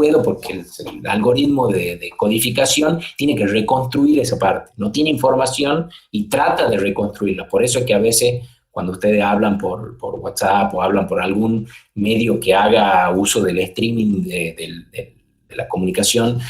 puedo porque el algoritmo de codificación tiene que reconstruir esa parte, no tiene información y trata de reconstruirla. Por eso es que a veces cuando ustedes hablan por WhatsApp o hablan por algún medio que haga uso del streaming de la comunicación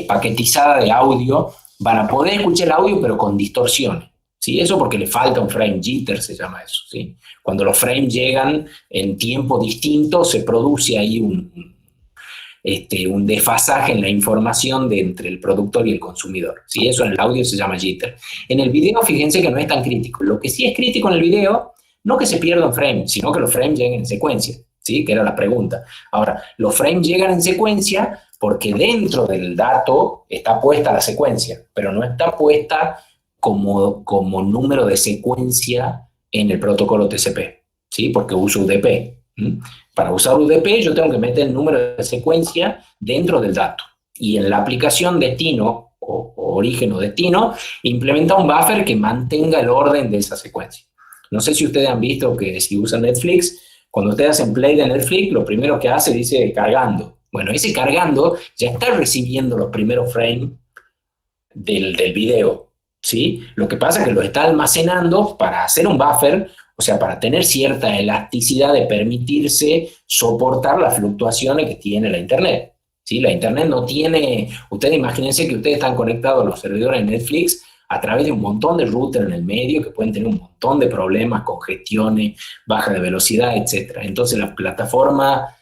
paquetizada de audio, van a poder escuchar el audio pero con distorsiones. ¿Sí? Eso porque le falta un frame jitter, se llama eso. ¿Sí? Cuando los frames llegan en tiempo distinto, se produce ahí un desfasaje en la información entre el productor y el consumidor. ¿Sí? Eso en el audio se llama jitter. En el video, fíjense que no es tan crítico. Lo que sí es crítico en el video, no que se pierda un frame, sino que los frames lleguen en secuencia, ¿sí? Que era la pregunta. Ahora, los frames llegan en secuencia porque dentro del dato está puesta la secuencia, pero no está puesta como número de secuencia en el protocolo TCP, ¿sí? Porque uso UDP. Para usar UDP yo tengo que meter el número de secuencia dentro del dato. Y en la aplicación destino, o origen o destino, implementa un buffer que mantenga el orden de esa secuencia. No sé si ustedes han visto que si usan Netflix, cuando ustedes hacen play de Netflix, lo primero que hace dice cargando. Bueno, ese cargando ya está recibiendo los primeros frames del video, ¿sí? Lo que pasa es que lo está almacenando para hacer un buffer, o sea, para tener cierta elasticidad de permitirse soportar las fluctuaciones que tiene la Internet, ¿sí? La Internet no tiene... Ustedes imagínense que ustedes están conectados a los servidores de Netflix a través de un montón de routers en el medio que pueden tener un montón de problemas, congestiones, baja de velocidad, etc. Entonces la plataforma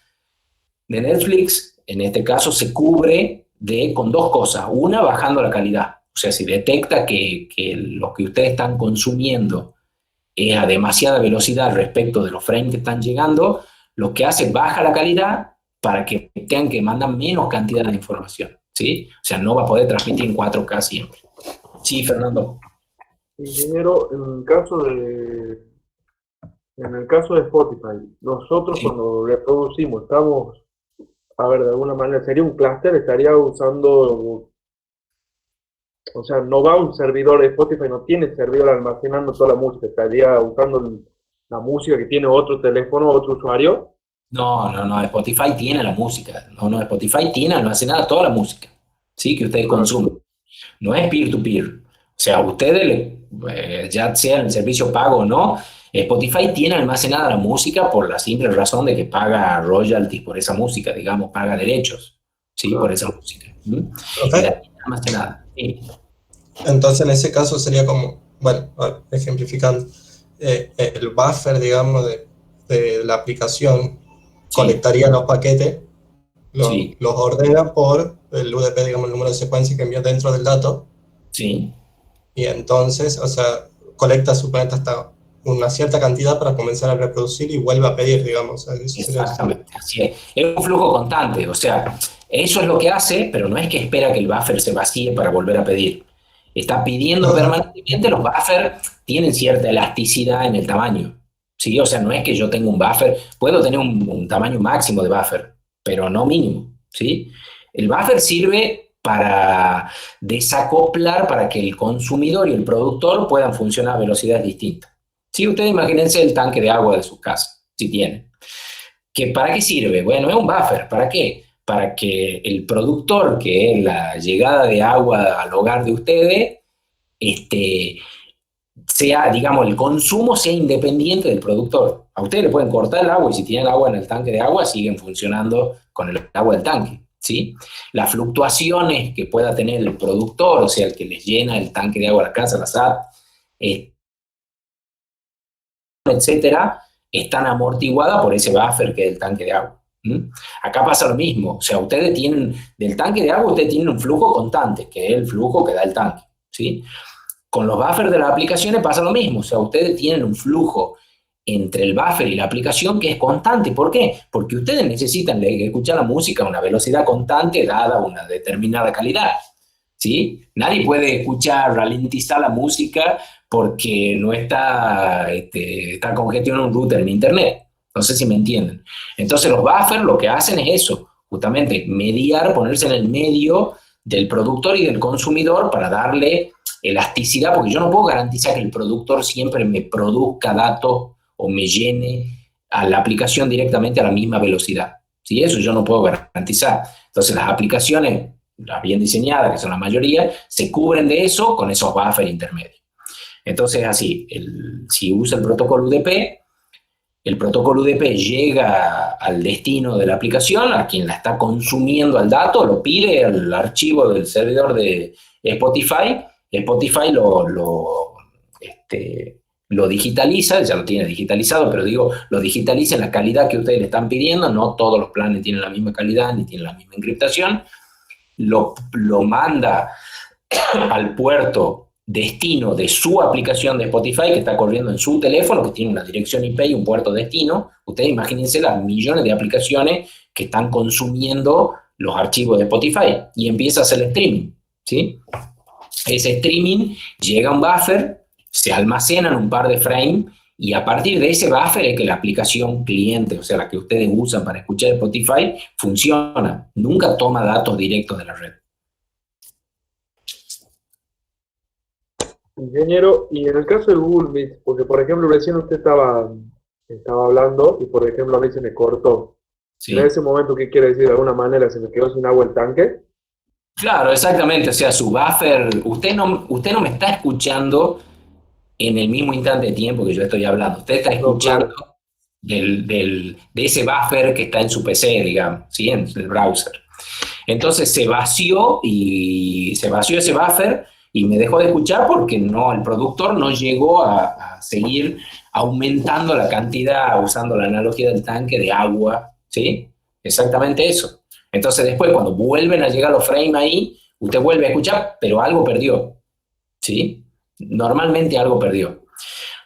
de Netflix, en este caso, se cubre con dos cosas. Una, bajando la calidad. O sea, si detecta que lo que ustedes están consumiendo es a demasiada velocidad respecto de los frames que están llegando, lo que hace es baja la calidad para que tengan que mandar menos cantidad de información, ¿sí? O sea, no va a poder transmitir en 4K siempre. Sí, Fernando. Ingeniero, en el caso de Spotify, nosotros Sí. cuando reproducimos, estamos, a ver, de alguna manera, sería un clúster, estaría usando, o sea, no va un servidor de Spotify, no tiene servidor almacenando toda la música, estaría usando la música que tiene otro teléfono, otro usuario. No, Spotify tiene la música. No, Spotify tiene almacenada toda la música, ¿sí? Que ustedes consumen. No es peer-to-peer. O sea, ustedes, ya sea en el servicio pago o no, Spotify tiene almacenada la música por la simple razón de que paga royalties por esa música, digamos, paga derechos, ¿sí? Por esa música. Y la tiene almacenada. Sí. Entonces, en ese caso sería como, bueno, ejemplificando, el buffer, digamos, de la aplicación colectaría los paquetes, los ordena por el UDP, digamos, el número de secuencia que envía dentro del dato. Sí. Y entonces, o sea, colecta suponete hasta una cierta cantidad para comenzar a reproducir y vuelve a pedir, digamos. Exactamente, así es. Es un flujo constante, o sea, eso es lo que hace, pero no es que espera que el buffer se vacíe para volver a pedir. Está pidiendo permanentemente, los buffers tienen cierta elasticidad en el tamaño, ¿sí? O sea, no es que yo tenga un buffer, puedo tener un tamaño máximo de buffer, pero no mínimo, ¿sí? El buffer sirve para desacoplar, para que el consumidor y el productor puedan funcionar a velocidades distintas. Sí, ustedes imagínense el tanque de agua de su casa, si tienen. ¿Para qué sirve? Bueno, es un buffer. ¿Para qué? Para que el productor, que es la llegada de agua al hogar de ustedes, sea, digamos, el consumo sea independiente del productor. A ustedes le pueden cortar el agua y si tienen agua en el tanque de agua, siguen funcionando con el agua del tanque, ¿sí? Las fluctuaciones que pueda tener el productor, o sea, el que les llena el tanque de agua a la casa, la SAT, etcétera, están amortiguadas por ese buffer que es el tanque de agua. Acá pasa lo mismo, o sea, ustedes tienen, del tanque de agua, ustedes tienen un flujo constante, que es el flujo que da el tanque, ¿sí? Con los buffers de las aplicaciones pasa lo mismo, o sea, ustedes tienen un flujo entre el buffer y la aplicación que es constante. ¿Por qué? Porque ustedes necesitan escuchar la música a una velocidad constante dada una determinada calidad, ¿sí? Nadie puede escuchar, ralentizar la música porque no está congestionado un router en internet. No sé si me entienden. Entonces los buffers lo que hacen es eso, justamente mediar, ponerse en el medio del productor y del consumidor para darle elasticidad, porque yo no puedo garantizar que el productor siempre me produzca datos o me llene a la aplicación directamente a la misma velocidad. ¿sí? Eso yo no puedo garantizar. Entonces las aplicaciones, las bien diseñadas, que son la mayoría, se cubren de eso con esos buffers intermedios. Entonces así, si usa el protocolo UDP, el protocolo UDP llega al destino de la aplicación, a quien la está consumiendo al dato, lo pide al archivo del servidor de Spotify, Spotify lo digitaliza, ya lo tiene digitalizado, pero digo, lo digitaliza en la calidad que ustedes le están pidiendo, no todos los planes tienen la misma calidad ni tienen la misma encriptación, lo manda al puerto destino de su aplicación de Spotify que está corriendo en su teléfono, que tiene una dirección IP y un puerto destino. Ustedes imagínense las millones de aplicaciones que están consumiendo los archivos de Spotify y empieza a hacer el streaming, ¿sí? Ese streaming llega a un buffer, se almacenan un par de frames y a partir de ese buffer es que la aplicación cliente, o sea, la que ustedes usan para escuchar Spotify, funciona. Nunca toma datos directos de la red. Ingeniero, y en el caso de Google Meet, porque por ejemplo recién usted estaba hablando y por ejemplo a mí se me cortó. Sí. En ese momento, ¿qué quiere decir? De alguna manera se me quedó sin agua el tanque. Claro, exactamente. O sea, su buffer, usted no me está escuchando en el mismo instante de tiempo que yo estoy hablando. Usted está No, escuchando claro. de ese buffer que está en su PC, digamos, ¿sí? En el browser. Entonces se vació ese buffer y me dejó de escuchar porque el productor no llegó a seguir aumentando la cantidad, usando la analogía del tanque, de agua, ¿sí? Exactamente eso. Entonces después, cuando vuelven a llegar los frames ahí, usted vuelve a escuchar, pero algo perdió, ¿sí? Normalmente algo perdió.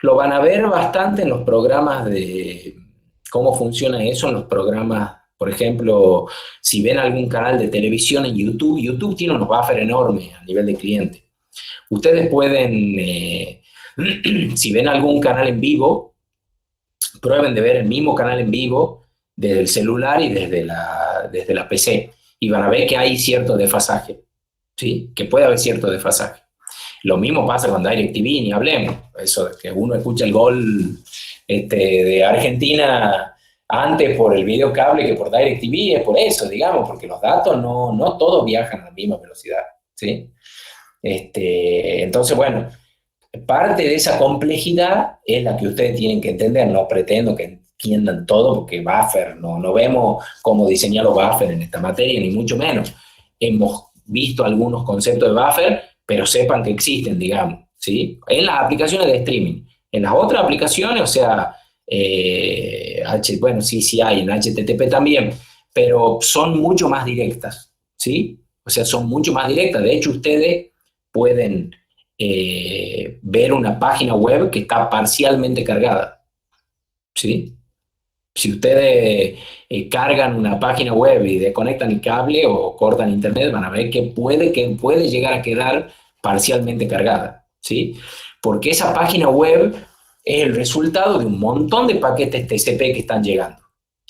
Lo van a ver bastante en los programas de cómo funciona eso, en los programas, por ejemplo, si ven algún canal de televisión en YouTube, YouTube tiene unos buffers enormes a nivel de cliente. Ustedes pueden, si ven algún canal en vivo, prueben de ver el mismo canal en vivo desde el celular y desde la PC, y van a ver que hay cierto desfasaje, ¿sí? Que puede haber cierto desfasaje. Lo mismo pasa con DirecTV, ni hablemos. Eso de que uno escucha el gol de Argentina antes por el videocable que por DirecTV, es por eso, digamos, porque los datos no todos viajan a la misma velocidad, ¿sí? Entonces, bueno, parte de esa complejidad es la que ustedes tienen que entender. No pretendo que entiendan todo, porque buffer, no vemos cómo diseñar los buffers en esta materia, ni mucho menos. Hemos visto algunos conceptos de buffer, pero sepan que existen, digamos, ¿sí? En las aplicaciones de streaming. En las otras aplicaciones, o sea, bueno, sí hay, en HTTP también, pero son mucho más directas, ¿sí? O sea, son mucho más directas. De hecho, ustedes pueden ver una página web que está parcialmente cargada, ¿sí? Si ustedes cargan una página web y desconectan el cable o cortan internet, van a ver que puede llegar a quedar parcialmente cargada, ¿sí? Porque esa página web es el resultado de un montón de paquetes TCP que están llegando.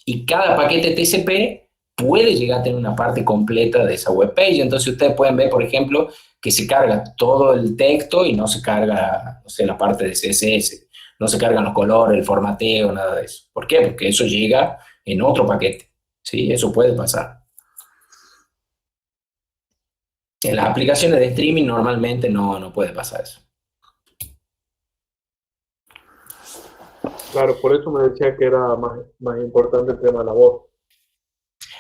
Y cada paquete TCP puede llegar a tener una parte completa de esa web page. Entonces ustedes pueden ver, por ejemplo, que se carga todo el texto y no se carga, no sé, la parte de CSS. No se cargan los colores, el formateo, nada de eso. ¿Por qué? Porque eso llega en otro paquete, ¿sí? Eso puede pasar. En las aplicaciones de streaming normalmente no puede pasar eso. Claro, por eso me decía que era más importante el tema de la voz.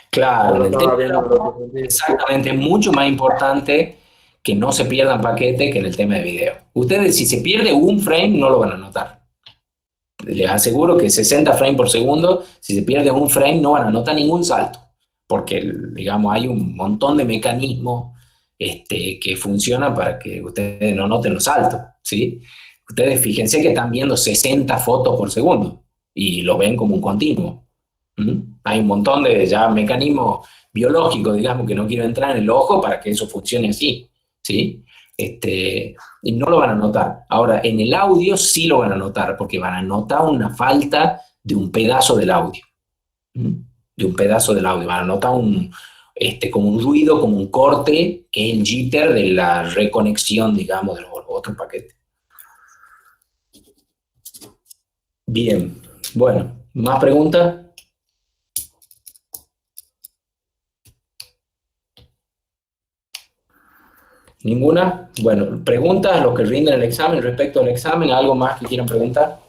Claro, en el tema de la voz, exactamente, es mucho más importante que no se pierdan paquetes que en el tema de video. Ustedes, si se pierde un frame, no lo van a notar. Les aseguro que 60 frames por segundo, si se pierde un frame, no van a notar ningún salto, porque, digamos, hay un montón de mecanismos que funcionan para que ustedes no noten los saltos, ¿sí? Ustedes fíjense que están viendo 60 fotos por segundo y lo ven como un continuo. Hay un montón de ya mecanismos biológicos, digamos, que no quiero entrar en el ojo para que eso funcione así, ¿sí? Y no lo van a notar. Ahora, en el audio sí lo van a notar, porque van a notar una falta de un pedazo del audio. De un pedazo del audio. Van a notar como un ruido, como un corte, que es el jitter de la reconexión, digamos, de los otros paquetes. Bien. Bueno, ¿más preguntas? ¿Ninguna? Bueno, preguntas, los que rinden el examen respecto al examen, ¿algo más que quieran preguntar?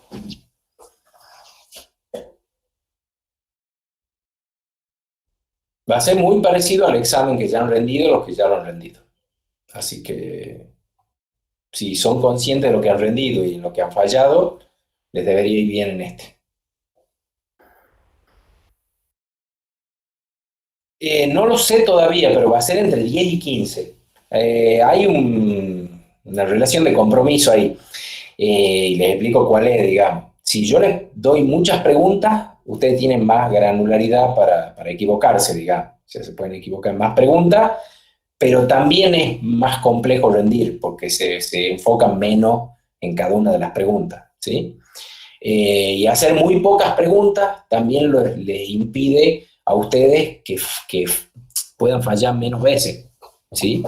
Va a ser muy parecido al examen que ya han rendido los que ya lo han rendido. Así que si son conscientes de lo que han rendido y en lo que han fallado, les debería ir bien en este. No lo sé todavía, pero va a ser entre 10 y 15. Hay una relación de compromiso ahí. Y les explico cuál es, digamos. Si yo les doy muchas preguntas, ustedes tienen más granularidad para equivocarse, digamos. O sea, se pueden equivocar en más preguntas, pero también es más complejo rendir porque se enfocan menos en cada una de las preguntas, ¿sí? Y hacer muy pocas preguntas también les impide a ustedes que puedan fallar menos veces, ¿sí?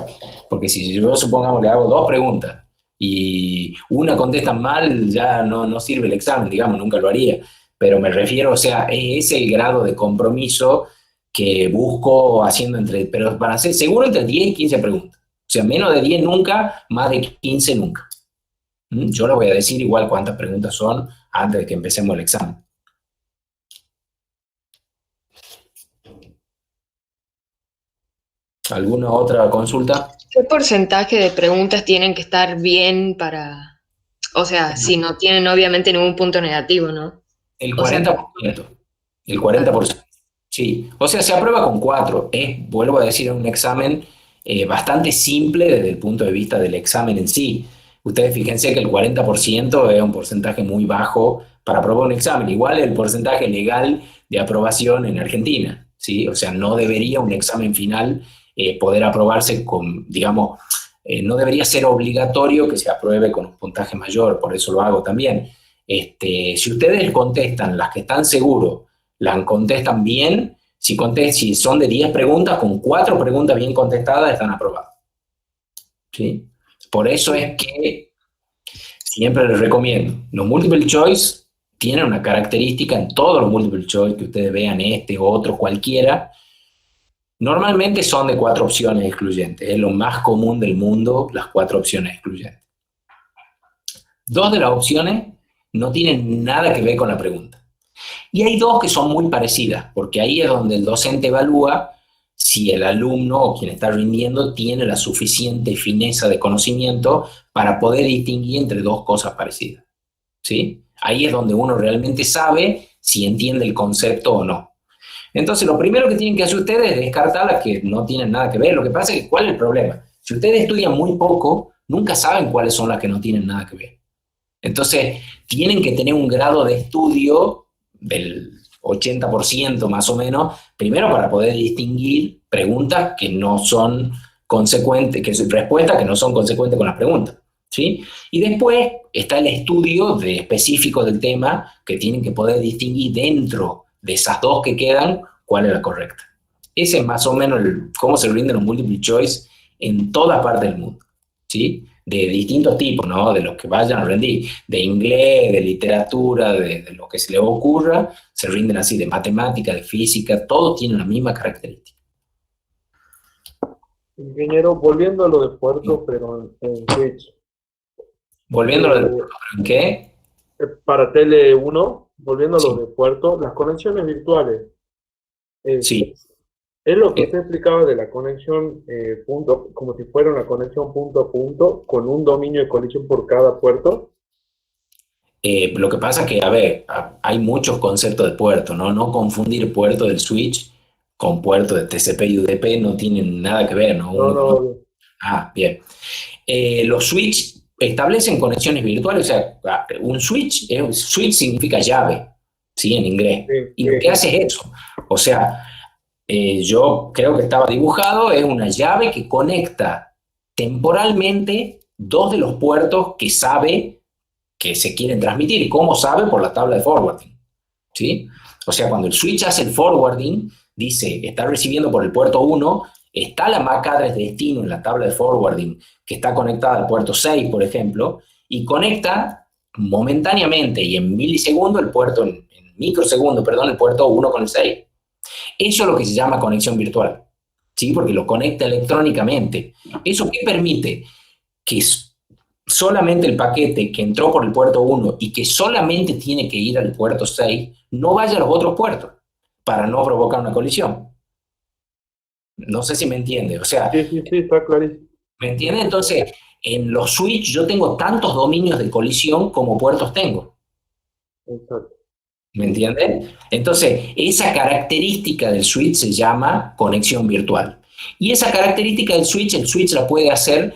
Porque si yo, supongamos, le hago 2 preguntas y una contestan mal, ya no sirve el examen, digamos, nunca lo haría. Pero me refiero, o sea, es el grado de compromiso que busco haciendo pero para hacer seguro entre 10 y 15 preguntas. O sea, menos de 10 nunca, más de 15 nunca. Yo les voy a decir igual cuántas preguntas son antes de que empecemos el examen. ¿Alguna otra consulta? ¿Qué porcentaje de preguntas tienen que estar bien para, o sea, si no tienen obviamente ningún punto negativo, ¿no? El O sea, 40%. El 40%. Sí. O sea, se aprueba con 4. Vuelvo a decir, un examen bastante simple desde el punto de vista del examen en sí. Ustedes fíjense que el 40% es un porcentaje muy bajo para aprobar un examen. Igual el porcentaje legal de aprobación en Argentina, ¿sí? O sea, no debería un examen final poder aprobarse con, digamos, no debería ser obligatorio que se apruebe con un puntaje mayor, por eso lo hago también. Si ustedes contestan las que están seguros, las contestan bien, si son de 10 preguntas, con 4 preguntas bien contestadas están aprobadas. ¿Sí? Por eso es que siempre les recomiendo, los multiple choice tienen una característica en todos los multiple choice que ustedes vean, otro, cualquiera. Normalmente son de 4 opciones excluyentes. Es lo más común del mundo, las 4 opciones excluyentes. 2 de las opciones no tienen nada que ver con la pregunta. Y hay 2 que son muy parecidas, porque ahí es donde el docente evalúa si el alumno o quien está rindiendo tiene la suficiente fineza de conocimiento para poder distinguir entre 2 cosas parecidas. ¿Sí? Ahí es donde uno realmente sabe si entiende el concepto o no. Entonces, lo primero que tienen que hacer ustedes es descartar las que no tienen nada que ver. Lo que pasa es que, ¿cuál es el problema? Si ustedes estudian muy poco, nunca saben cuáles son las que no tienen nada que ver. Entonces, tienen que tener un grado de estudio del 80% más o menos, primero para poder distinguir preguntas que no son consecuentes, respuestas que no son consecuentes con las preguntas, ¿sí? Y después está el estudio específico del tema que tienen que poder distinguir dentro de esas 2 que quedan cuál es la correcta. Ese es más o menos cómo se rinden los multiple choice en toda parte del mundo, ¿sí? De distintos tipos, ¿no? De los que vayan a rendir, de inglés, de literatura, de lo que se les ocurra, se rinden así, de matemática, de física, todos tienen la misma característica. Ingeniero, volviendo a lo de puerto, pero en Switch. Volviendo a lo de puerto, ¿en qué? Para Tele 1, volviendo a Sí. lo de puerto, las conexiones virtuales. Sí. Es lo que usted explicaba de la conexión punto, como si fuera una conexión punto a punto, con un dominio de conexión por cada puerto. Lo que pasa es que, a ver, hay muchos conceptos de puerto, ¿no? No confundir puerto del switch con puerto de TCP y UDP no tienen nada que ver, ¿no? No. Ah, bien. Los switch establecen conexiones virtuales, o sea, un switch significa llave, ¿sí? En inglés. Sí, Y lo que hace es eso. O sea, yo creo que estaba dibujado, es una llave que conecta temporalmente 2 de los puertos que sabe que se quieren transmitir. ¿Cómo sabe? Por la tabla de forwarding, ¿sí? O sea, cuando el switch hace el forwarding, dice, está recibiendo por el puerto 1, está la MAC address de destino en la tabla de forwarding que está conectada al puerto 6, por ejemplo, y conecta momentáneamente y en milisegundos en microsegundos, perdón, el puerto 1 con el 6. Eso es lo que se llama conexión virtual, ¿sí? Porque lo conecta electrónicamente. ¿Eso qué permite? Que solamente el paquete que entró por el puerto 1 y que solamente tiene que ir al puerto 6 no vaya a los otros puertos para no provocar una colisión. No sé si me entiende. O sea, Sí, está clarísimo. ¿me entiende? Entonces, en los switch yo tengo tantos dominios de colisión como puertos tengo. Exacto. ¿Me entiende? Entonces, esa característica del switch se llama conexión virtual. Y esa característica del switch, el switch la puede hacer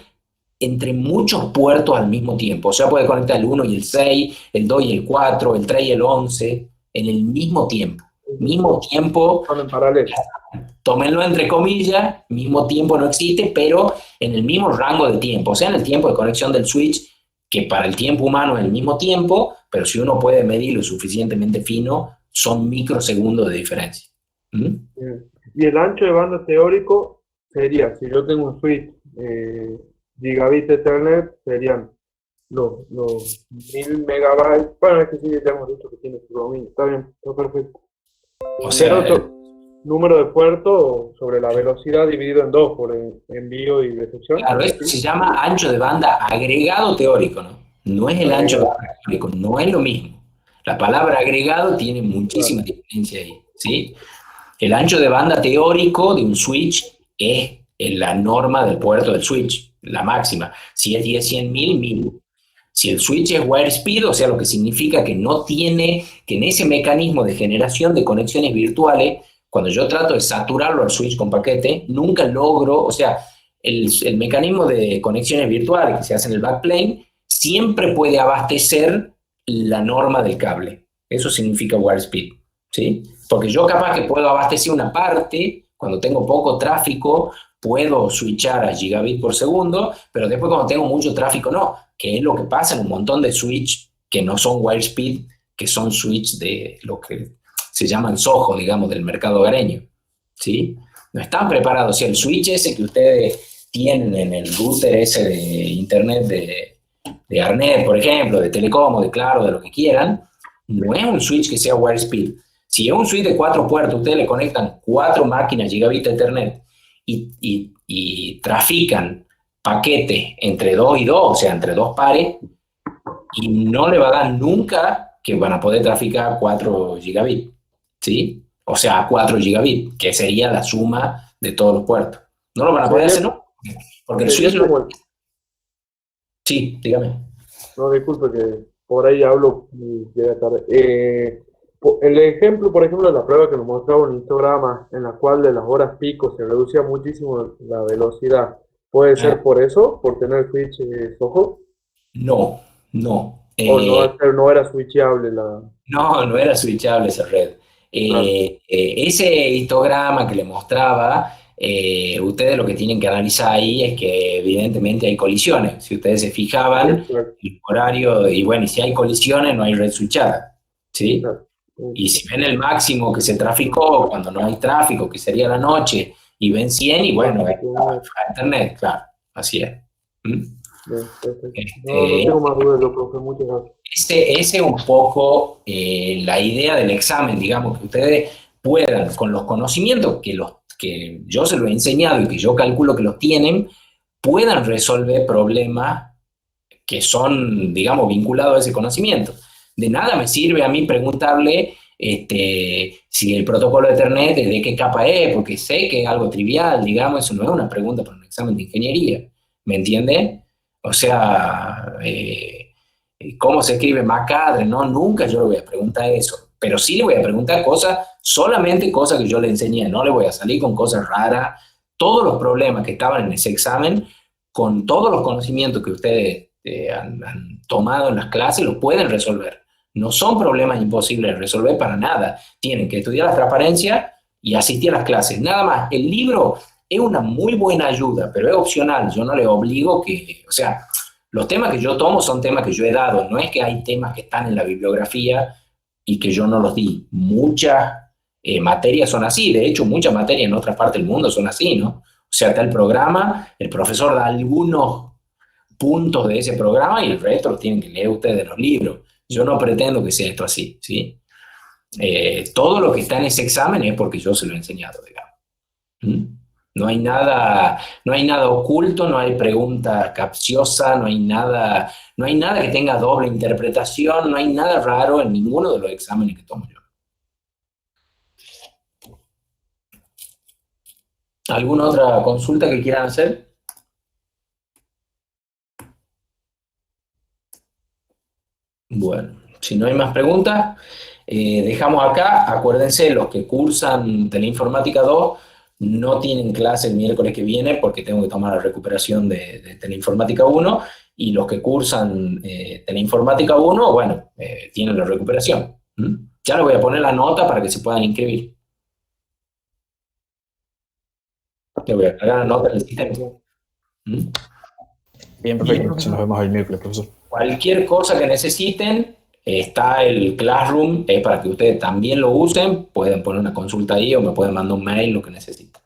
entre muchos puertos al mismo tiempo. O sea, puede conectar el 1 y el 6, el 2 y el 4, el 3 y el 11 en el mismo tiempo. Mismo tiempo. Son en paralelo. Tómenlo entre comillas, mismo tiempo no existe, pero en el mismo rango de tiempo. O sea, en el tiempo de conexión del switch, que para el tiempo humano es el mismo tiempo, pero si uno puede medirlo suficientemente fino, son microsegundos de diferencia. ¿Mm? Y el ancho de banda teórico sería, si yo tengo un switch gigabit Ethernet, serían los 1000 megabytes. Bueno, es que sí, ya hemos dicho que tiene su dominio. Está bien, está perfecto. O sea, Número de puertos sobre la velocidad dividido en dos por envío y recepción. claro, esto se llama ancho de banda agregado teórico, ¿no? No es el ancho de banda teórico, no es lo mismo. La palabra agregado tiene muchísima diferencia ahí, ¿sí? El ancho de banda teórico de un switch es la norma del puerto del switch, la máxima. Si es 10-100.000, 1000. Si el switch es wire speed, o sea, lo que significa que no tiene, que en ese mecanismo de generación de conexiones virtuales, cuando yo trato de saturarlo al switch con paquete, nunca logro, o sea, el mecanismo de conexiones virtuales que se hace en el backplane siempre puede abastecer la norma del cable. Eso significa wire speed, ¿sí? Porque yo capaz que puedo abastecer una parte, cuando tengo poco tráfico, puedo switchar a gigabit por segundo, pero después cuando tengo mucho tráfico no, que es lo que pasa en un montón de switch que no son wire speed, que son switch de lo que se llaman SOHO, digamos, del mercado hogareño, ¿sí? No están preparados. O sea, el switch ese que ustedes tienen en el router ese de internet de Arnet, por ejemplo, de Telecom, de Claro, de lo que quieran, no es un switch que sea wire speed. Si es un switch de 4 puertos, ustedes le conectan 4 máquinas gigabit Ethernet y trafican paquetes entre 2 y 2, o sea, entre 2 pares, y no le va a dar nunca que van a poder traficar 4 gigabit, ¿sí? O sea, 4 gigabit, que sería la suma de todos los puertos. No lo van a poder hacer, ¿no? Porque el switch no... Sí, dígame. No, disculpe que por ahí hablo y llega tarde. El ejemplo, por ejemplo, de la prueba que nos mostraba un histograma en la cual de las horas pico se reducía muchísimo la velocidad. ¿Puede ser por eso? ¿Por tener switch SOHO? No, no. ¿O no era switchable la...? No, no era switchable esa red. Claro. Ese histograma que le mostraba, ustedes lo que tienen que analizar ahí es que evidentemente hay colisiones. Si ustedes se fijaban, Claro. el horario, y bueno, y si hay colisiones no hay red switchada, ¿sí? Claro. Y si ven el máximo que se traficó cuando no hay tráfico, que sería la noche, y ven 100, y bueno, es a internet, claro, así es. ¿Mm? No tengo más dudas, yo, profe, muchas gracias. Ese es un poco la idea del examen, digamos, que ustedes puedan, con los conocimientos que yo se los he enseñado y que yo calculo que los tienen, puedan resolver problemas que son, digamos, vinculados a ese conocimiento. De nada me sirve a mí preguntarle si el protocolo de Ethernet de qué capa es, porque sé que es algo trivial, digamos, eso no es una pregunta para un examen de ingeniería, ¿me entiende? O sea, ¿cómo se escribe MACadre? No, nunca yo le voy a preguntar eso, pero sí le voy a preguntar cosas, solamente cosas que yo le enseñé, no le voy a salir con cosas raras. Todos los problemas que estaban en ese examen, con todos los conocimientos que ustedes han tomado en las clases, los pueden resolver. No son problemas imposibles de resolver para nada. Tienen que estudiar la transparencia y asistir a las clases. Nada más, el libro es una muy buena ayuda, pero es opcional. Yo no le obligo que, o sea, los temas que yo tomo son temas que yo he dado. No es que hay temas que están en la bibliografía y que yo no los di. Muchas materias son así. De hecho, muchas materias en otras partes del mundo son así, ¿no? O sea, está el programa, el profesor da algunos puntos de ese programa y el resto lo tienen que leer ustedes de los libros. Yo no pretendo que sea esto así, ¿sí? Todo lo que está en ese examen es porque yo se lo he enseñado, digamos. ¿Mm? No hay nada oculto, no hay pregunta capciosa, no hay nada que tenga doble interpretación, no hay nada raro en ninguno de los exámenes que tomo yo. ¿Alguna otra consulta que quieran hacer? Bueno, si no hay más preguntas, dejamos acá. Acuérdense, los que cursan Teleinformática 2 no tienen clase el miércoles que viene porque tengo que tomar la recuperación de Teleinformática 1, y los que cursan Teleinformática 1, bueno, tienen la recuperación. Ya le voy a poner la nota para que se puedan inscribir. Le voy a cargar la nota en el sistema. Bien, perfecto. Entonces nos vemos el miércoles, profesor. Cualquier cosa que necesiten, está el Classroom, para que ustedes también lo usen. Pueden poner una consulta ahí o me pueden mandar un mail, lo que necesiten.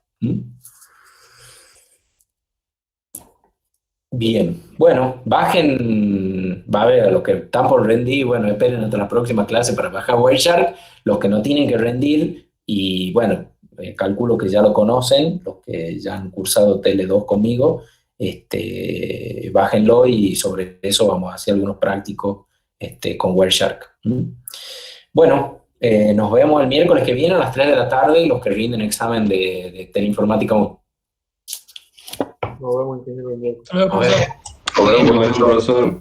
Bien, bueno, bajen, va a ver, los que están por rendir, bueno, esperen hasta la próxima clase para bajar Wireshark. Los que no tienen que rendir, y bueno, calculo que ya lo conocen, los que ya han cursado Tele 2 conmigo, bájenlo, y sobre eso vamos a hacer algunos prácticos con Wireshark. Bueno, nos vemos el miércoles que viene a las 3 de la tarde, los que rinden examen de Teleinformática 1. Nos vemos en el miércoles. Nos vemos, profesor.